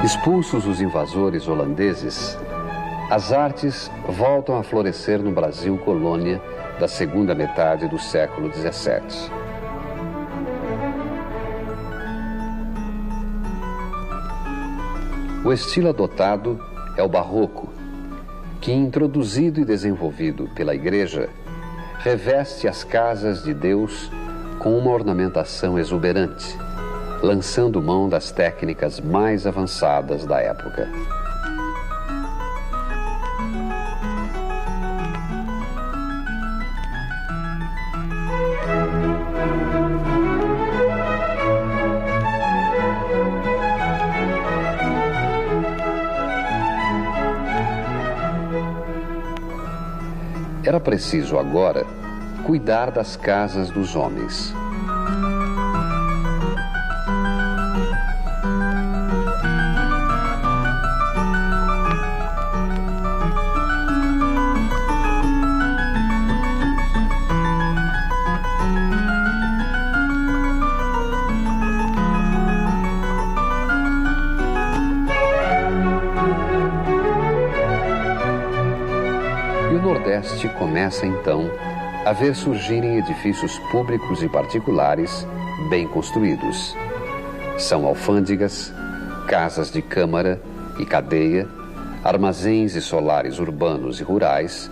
Expulsos os invasores holandeses, as artes voltam a florescer no Brasil colônia da segunda metade do século XVII. O estilo adotado é o barroco, que, introduzido e desenvolvido pela Igreja, reveste as casas de Deus com uma ornamentação exuberante, lançando mão das técnicas mais avançadas da época. Era preciso agora cuidar das casas dos homens. Começa então a ver surgirem edifícios públicos e particulares bem construídos. São alfândegas, casas de câmara e cadeia, armazéns e solares urbanos e rurais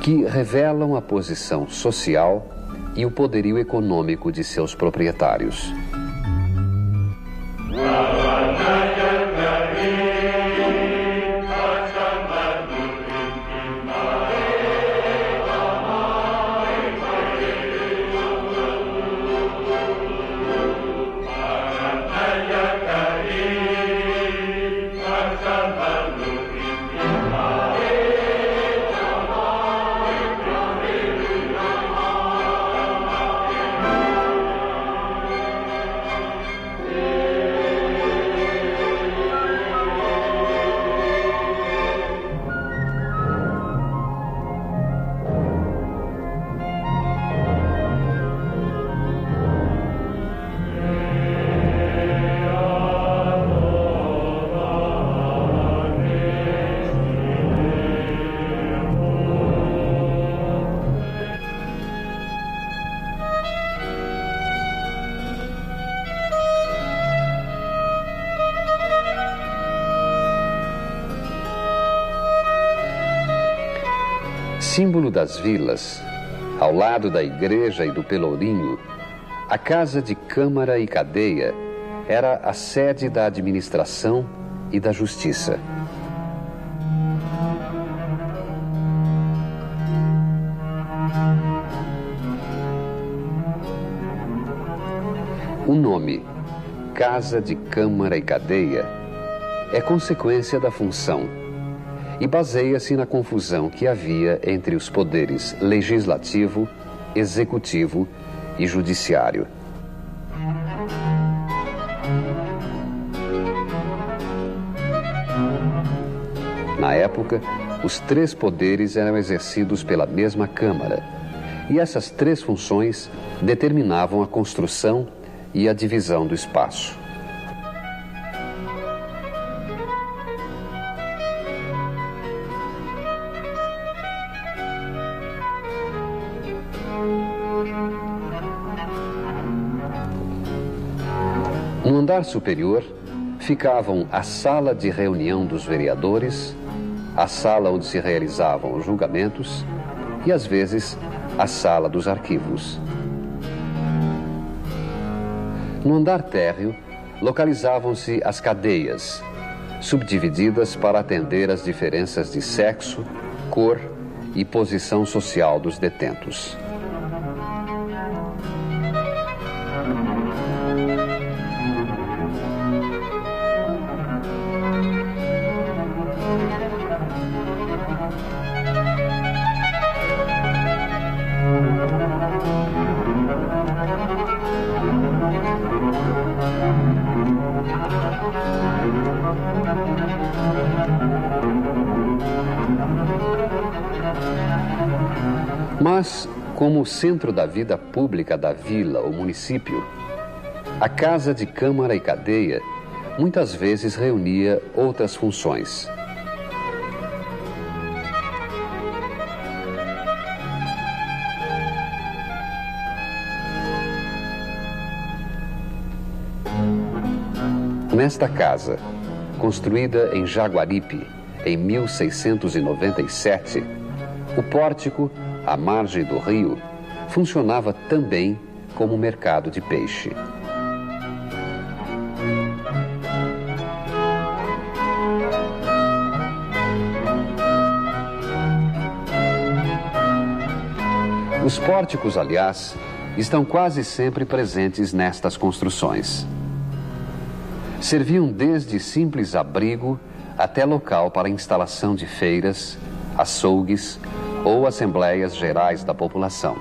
que revelam a posição social e o poderio econômico de seus proprietários. Símbolo das vilas, ao lado da igreja e do pelourinho, a casa de câmara e cadeia era a sede da administração e da justiça. O nome, Casa de Câmara e Cadeia, é consequência da função e baseia-se na confusão que havia entre os poderes legislativo, executivo e judiciário. Na época, os três poderes eram exercidos pela mesma Câmara, e essas três funções determinavam a construção e a divisão do espaço. No andar superior ficavam a sala de reunião dos vereadores, a sala onde se realizavam os julgamentos e, às vezes, a sala dos arquivos. No andar térreo localizavam-se as cadeias, subdivididas para atender às diferenças de sexo, cor e posição social dos detentos. Mas, como centro da vida pública da vila ou município, a Casa de Câmara e Cadeia muitas vezes reunia outras funções. Nesta casa, construída em Jaguaripe em 1697, o pórtico, à margem do rio, funcionava também como mercado de peixe. Os pórticos, aliás, estão quase sempre presentes nestas construções. Serviam desde simples abrigo até local para instalação de feiras, açougues ou assembleias gerais da população.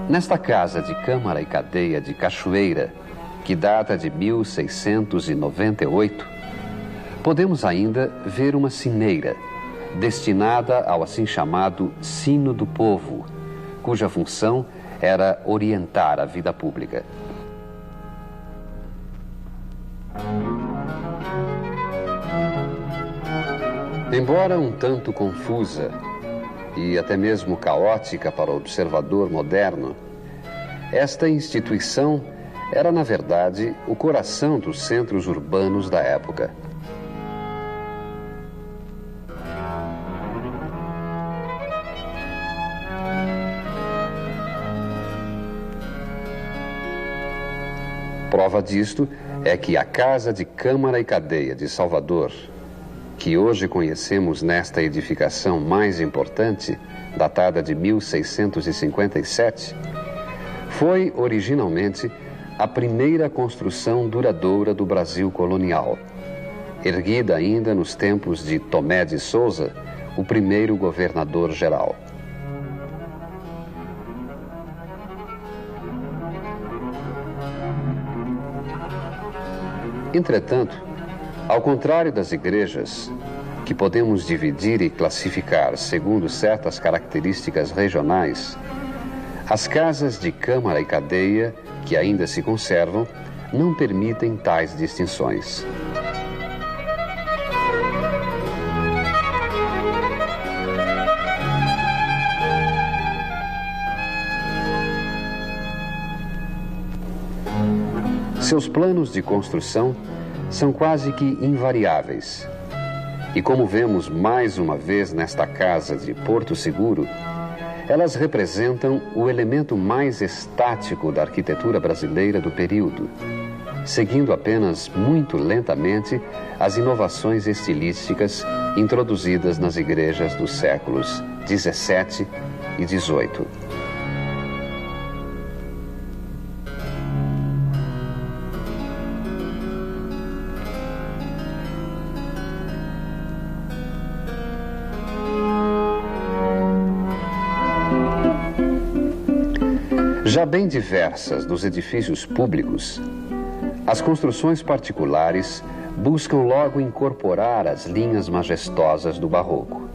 Nesta casa de câmara e cadeia de Cachoeira, que data de 1698, podemos ainda ver uma sineira, destinada ao assim chamado Sino do Povo, cuja função era orientar a vida pública. Embora um tanto confusa e até mesmo caótica para o observador moderno, esta instituição era, na verdade, o coração dos centros urbanos da época. Prova disto é que a Casa de Câmara e Cadeia de Salvador, que hoje conhecemos nesta edificação mais importante, datada de 1657, foi originalmente a primeira construção duradoura do Brasil colonial, erguida ainda nos tempos de Tomé de Souza, o primeiro governador-geral. Entretanto, ao contrário das igrejas, que podemos dividir e classificar segundo certas características regionais, as casas de câmara e cadeia, que ainda se conservam, não permitem tais distinções. Seus planos de construção são quase que invariáveis. E como vemos mais uma vez nesta casa de Porto Seguro, elas representam o elemento mais estático da arquitetura brasileira do período, seguindo apenas muito lentamente as inovações estilísticas introduzidas nas igrejas dos séculos XVII e XVIII. Já bem diversas dos edifícios públicos, as construções particulares buscam logo incorporar as linhas majestosas do barroco.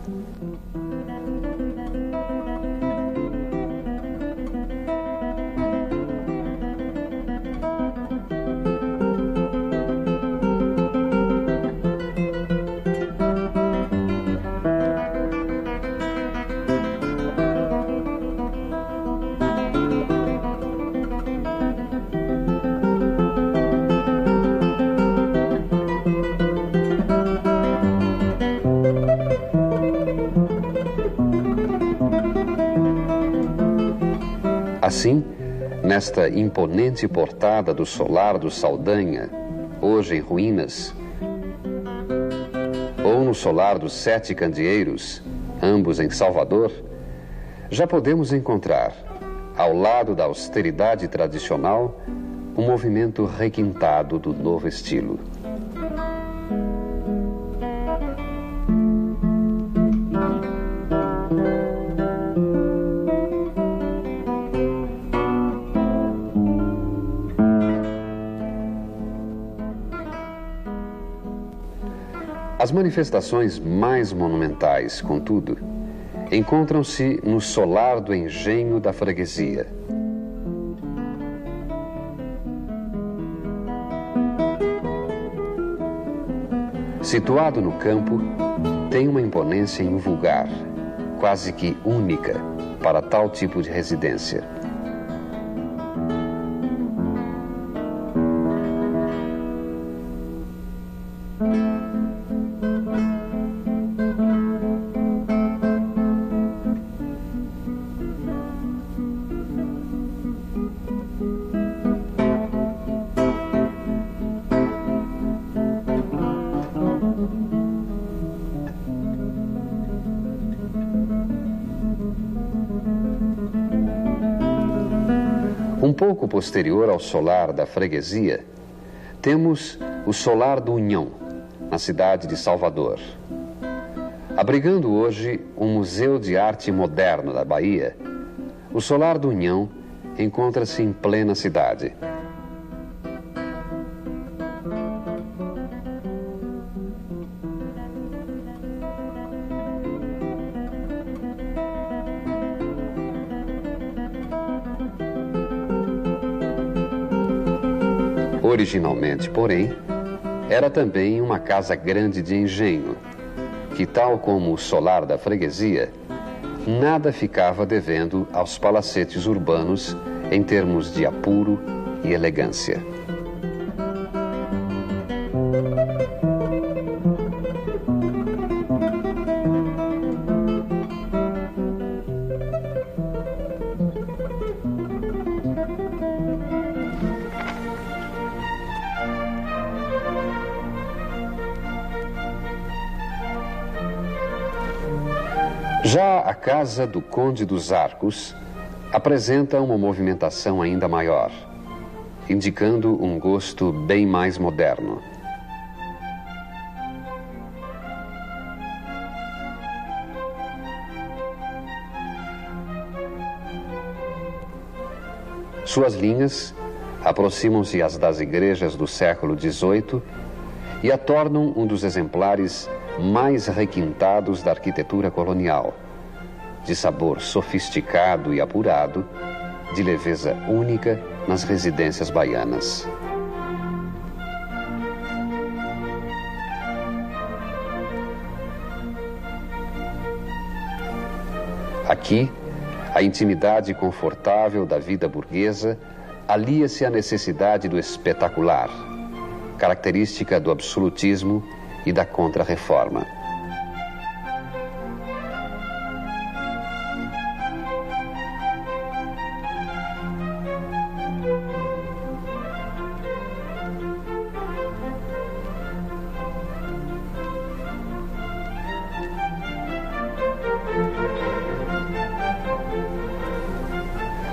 Assim, nesta imponente portada do Solar do Saldanha, hoje em ruínas, ou no Solar dos Sete Candeeiros, ambos em Salvador, já podemos encontrar, ao lado da austeridade tradicional, um movimento requintado do novo estilo. As manifestações mais monumentais, contudo, encontram-se no Solar do Engenho da Freguesia. Situado no campo, tem uma imponência invulgar, quase que única para tal tipo de residência. Um pouco posterior ao solar da freguesia, temos o solar do União, na cidade de Salvador. Abrigando hoje um museu de arte moderno da Bahia, o solar do União encontra-se em plena cidade. Originalmente, porém, era também uma casa grande de engenho, que, tal como o solar da freguesia, nada ficava devendo aos palacetes urbanos em termos de apuro e elegância. Já a casa do Conde dos Arcos apresenta uma movimentação ainda maior, indicando um gosto bem mais moderno. Suas linhas aproximam-se às das igrejas do século XVIII e a tornam um dos exemplares mais requintados da arquitetura colonial, de sabor sofisticado e apurado, de leveza única nas residências baianas. Aqui, a intimidade confortável da vida burguesa alia-se à necessidade do espetacular, característica do absolutismo e da Contra-Reforma.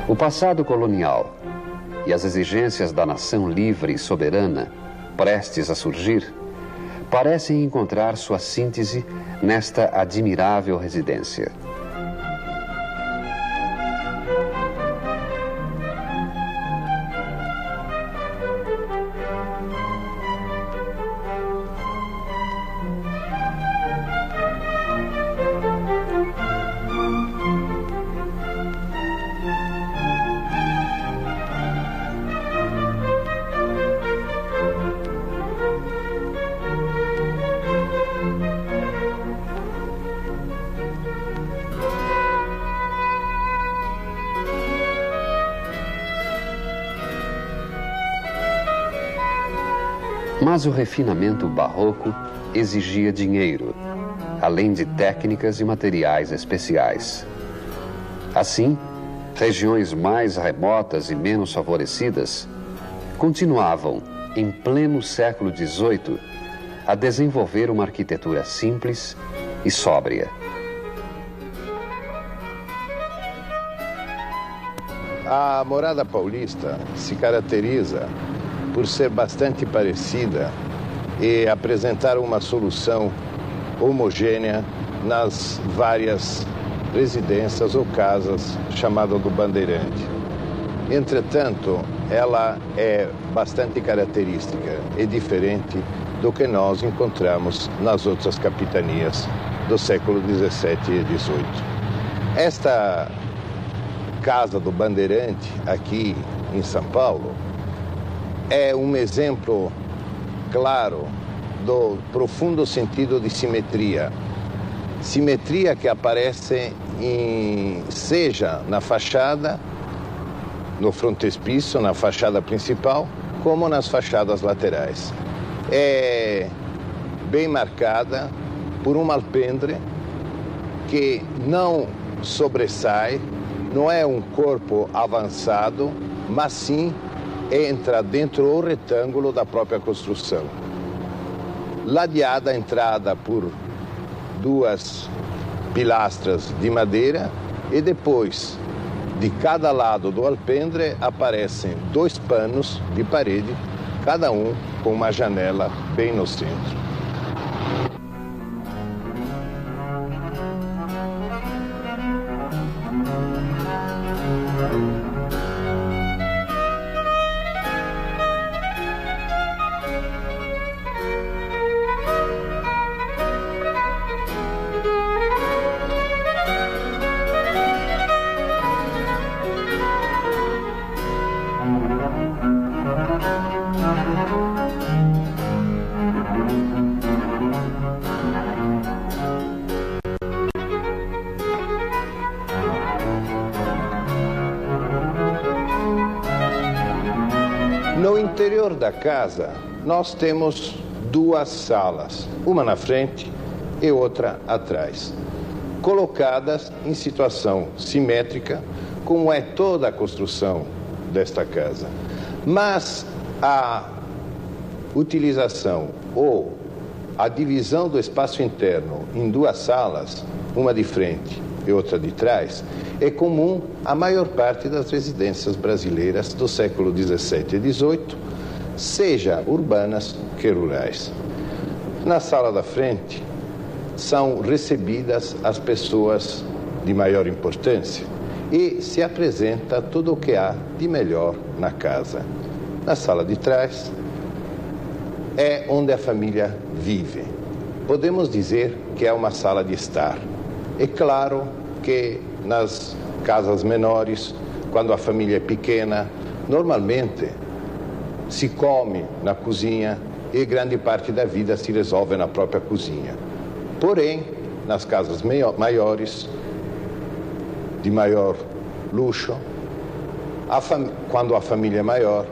O passado colonial e as exigências da nação livre e soberana, prestes a surgir, parecem encontrar sua síntese nesta admirável residência. Mas o refinamento barroco exigia dinheiro, além de técnicas e materiais especiais. Assim, regiões mais remotas e menos favorecidas continuavam, em pleno século XVIII, a desenvolver uma arquitetura simples e sóbria. A Morada Paulista se caracteriza por ser bastante parecida e apresentar uma solução homogênea nas várias residências ou casas chamadas do Bandeirante. Entretanto, ela é bastante característica e diferente do que nós encontramos nas outras capitanias do século XVII e XVIII. Esta Casa do Bandeirante, aqui em São Paulo, é um exemplo claro do profundo sentido de simetria. Simetria que aparece seja na fachada, no frontespiço, na fachada principal, como nas fachadas laterais. É bem marcada por um alpendre que não sobressai, não é um corpo avançado, mas sim entra dentro do retângulo da própria construção. Ladeada a entrada por duas pilastras de madeira e depois, de cada lado do alpendre, aparecem dois panos de parede, cada um com uma janela bem no centro. No interior da casa, nós temos duas salas, uma na frente e outra atrás, colocadas em situação simétrica, como é toda a construção desta casa. Mas a utilização ou a divisão do espaço interno em duas salas, uma de frente e outra de trás, é comum à maior parte das residências brasileiras do século XVII e XVIII, seja urbanas que rurais. Na sala da frente são recebidas as pessoas de maior importância e se apresenta tudo o que há de melhor na casa. Na sala de trás é onde a família vive. Podemos dizer que é uma sala de estar. É claro que nas casas menores, quando a família é pequena, normalmente se come na cozinha e grande parte da vida se resolve na própria cozinha. Porém, nas casas maiores, de maior luxo, quando a família é maior,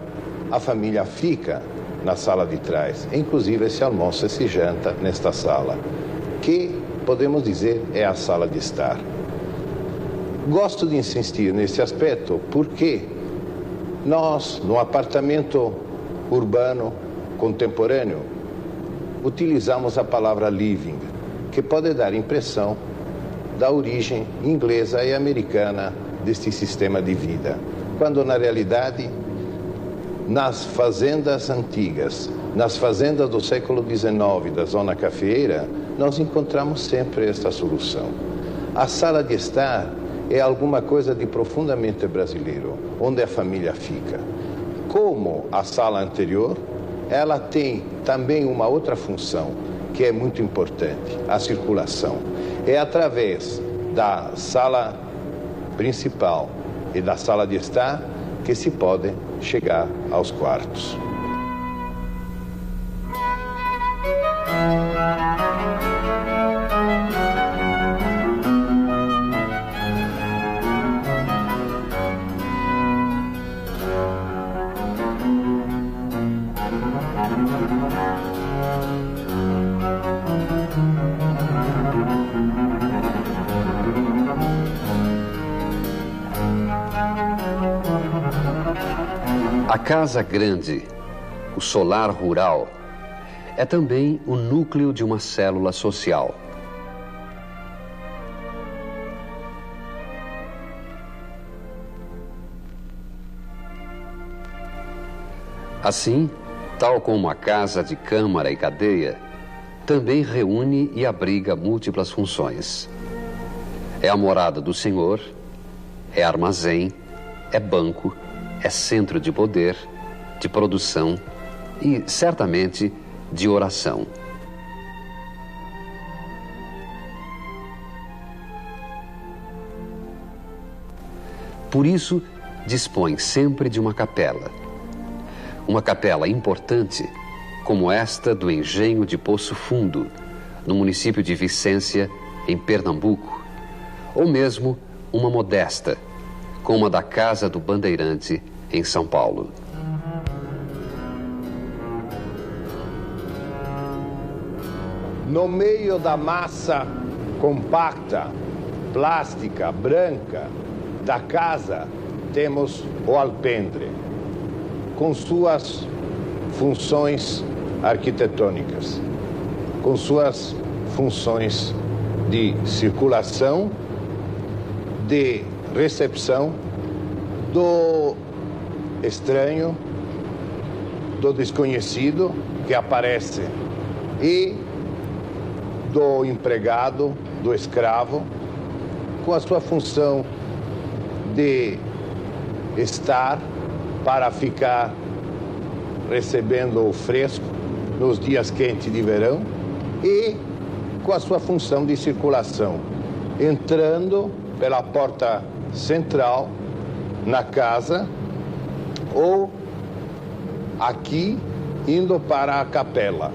a família fica na sala de trás. Inclusive se almoça e se janta nesta sala, que podemos dizer é a sala de estar. Gosto de insistir nesse aspecto porque nós, no apartamento urbano contemporâneo, utilizamos a palavra living, que pode dar impressão da origem inglesa e americana deste sistema de vida, quando na realidade, nas fazendas antigas, nas fazendas do século XIX, da zona cafeeira, nós encontramos sempre esta solução. A sala de estar é alguma coisa de profundamente brasileiro, onde a família fica. Como a sala anterior, ela tem também uma outra função, que é muito importante, a circulação. É através da sala principal e da sala de estar que se pode chegar aos quartos. A casa grande, o solar rural, é também o núcleo de uma célula social. Assim, tal como a casa de câmara e cadeia, também reúne e abriga múltiplas funções. É a morada do senhor, é armazém, é banco, é centro de poder, de produção e, certamente, de oração. Por isso, dispõe sempre de uma capela. Uma capela importante como esta do Engenho de Poço Fundo, no município de Vicência, em Pernambuco, ou mesmo uma modesta, como a da Casa do Bandeirante, em São Paulo. No meio da massa compacta, plástica, branca, da casa, temos o alpendre, com suas funções arquitetônicas, com suas funções de circulação, de recepção do estranho, do desconhecido que aparece e do empregado, do escravo, com a sua função de estar para ficar recebendo o fresco nos dias quentes de verão e com a sua função de circulação, entrando pela porta central na casa ou aqui indo para a capela.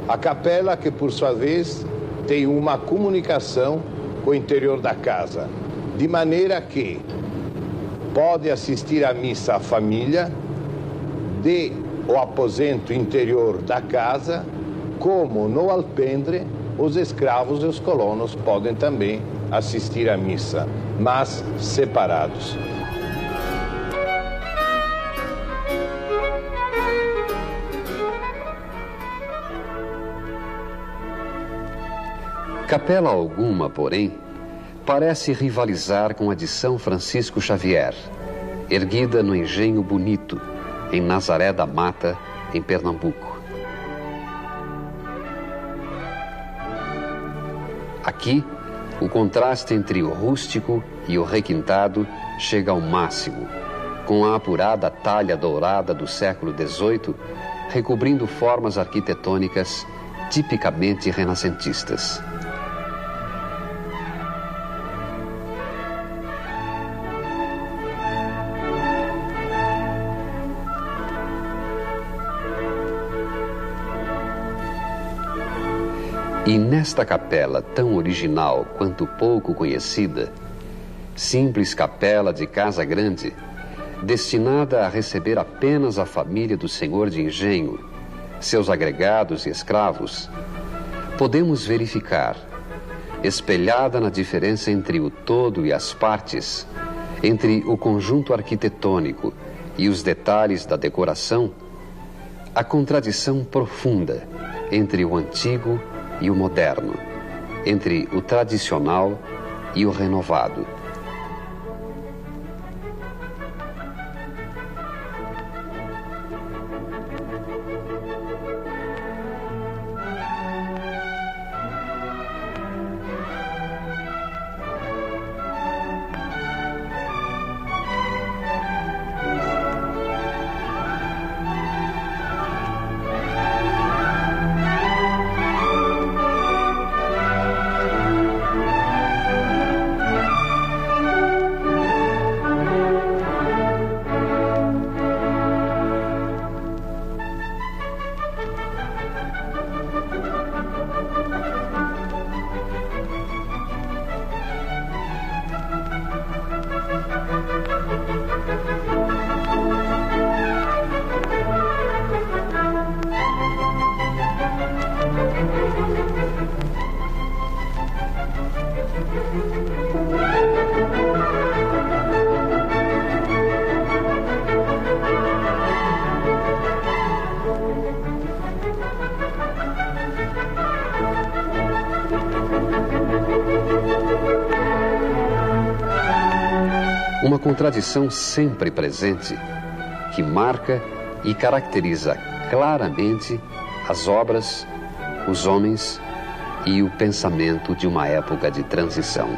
A capela que, por sua vez, tem uma comunicação com o interior da casa, de maneira que pode assistir à missa a família de o aposento interior da casa, como no alpendre os escravos e os colonos podem também assistir à missa, mas separados. Capela alguma, porém, parece rivalizar com a de São Francisco Xavier, erguida no Engenho Bonito, em Nazaré da Mata, em Pernambuco. Aqui, o contraste entre o rústico e o requintado chega ao máximo, com a apurada talha dourada do século XVIII, recobrindo formas arquitetônicas tipicamente renascentistas. E nesta capela tão original quanto pouco conhecida, simples capela de casa grande, destinada a receber apenas a família do senhor de engenho, seus agregados e escravos, podemos verificar, espelhada na diferença entre o todo e as partes, entre o conjunto arquitetônico e os detalhes da decoração, a contradição profunda entre o antigo e o moderno, entre o tradicional e o renovado. Uma contradição sempre presente, que marca e caracteriza claramente as obras, os homens e o pensamento de uma época de transição.